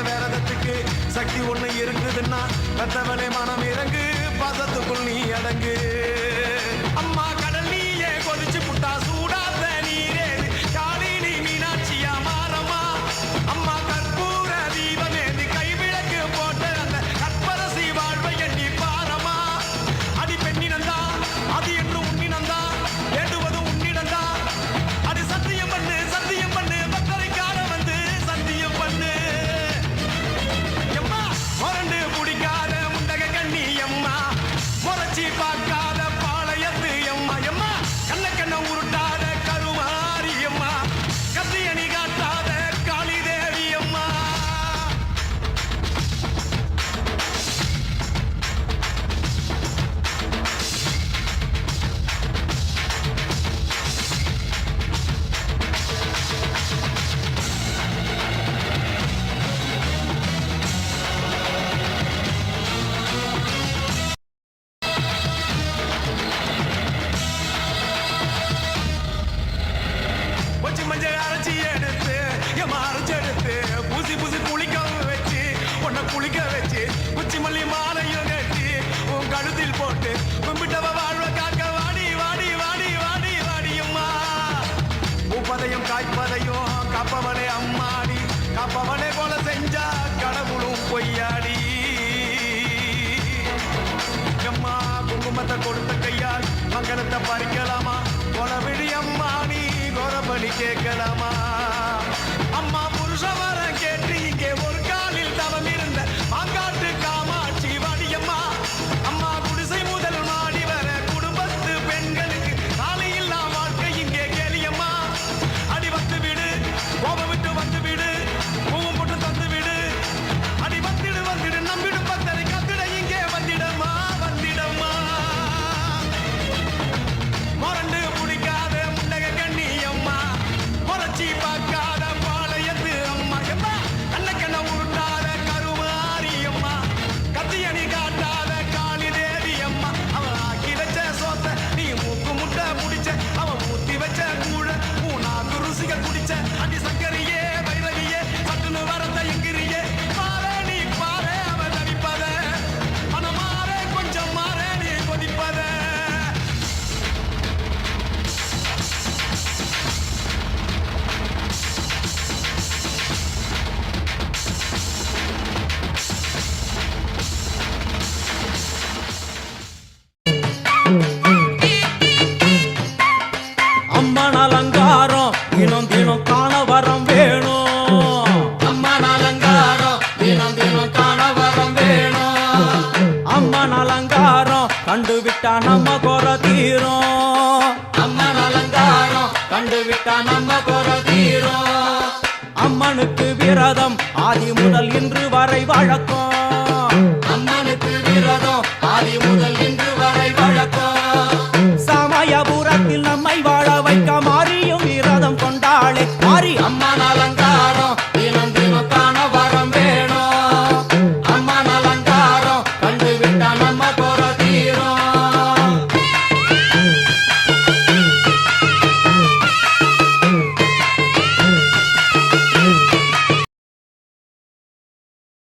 வேறதத்துக்கு சக்தி ஒண்ணு இருக்குதுன்னா பெத்தவனே மனம் இறங்கு பாசத்துக்குள் நீ அடங்கு அம்மா கடல் நீயே கொதிச்சு புட்டா சூடாத நீரே காளினி மீனாட்சியா மாறமா அம்மா கற்பூர தீபமே கைவிளக்கு போட்ட அந்த கற்பரசி வாழ்வை எண்ணி பாரமா அடி பெண்ணினந்தா அது என்று உன்னினந்தா வேண்டுவது உன்னிடந்தா அது சத்தியம் பண்ணு பத்தரைக்கார வந்து சத்தியம் பண்ணு முரண்டு பிடிக்காத முண்டக கண்ணி அம்மா முறைச்சி பார்க்காத பாளையத்து அம்மா எம்மா கண்ண உருட்டாத கருமாரி அம்மா கத்தியணி காட்டாத காளி தேவி அம்மா மஞ்சள் அரைச்சி எடுத்து அரைச்செடுத்து பூசி குளிக்க வச்சு உன்னை குளிக்க வச்சு குச்சி மல்லி மாலையும் கட்டி உன் கழுத்தில் போட்டு கும்பிட்டவ வாழ்வ காக்க வாடி வாடி வாடி வாடி வாடியம்மா பூப்பதையும் காய்ப்பதையும் காப்பவனே அம்மாடி காப்பவனே போல செஞ்சா கடவுளும் பொய்யாடி அம்மா குங்குமத்தை கொடுத்த கையால் மங்களத்தை பறிக்கலாமா கொலவிழி அம்மா நீ கோரபலி கேட்கலாமா அம்மா புருஷ வர கேட்டு இங்கே ஒரு காலில் தவம் இருந்த மாங்காட்டு காமாட்சி வாடியம்மா அம்மா குடிசை முதல் மாடி வர குடும்பத்து பெண்களுக்கு காலையில்லா வாழ்க்கை இங்கே கேளியம்மா அடி வந்து விடு கோபம் விட்டு வந்து விடு பூவும் போட்டு தந்து விடு அடி வந்துடு நம்பிடும் பத்தரை கத்திட இங்கே வந்திடம்மா முரண்டு பிடிக்காத முண்டக கண்ணி அம்மா முறைச்சி விட்டா நம்ம குறை தீரும். அம்மன் அலங்காரம் கண்டு விட்டா நம்ம குறை தீரும். அம்மனுக்கு விரதம் ஆதி முதல் இன்று வரை வழக்கம். அம்மனுக்கு விரதம் ஆதி முதல்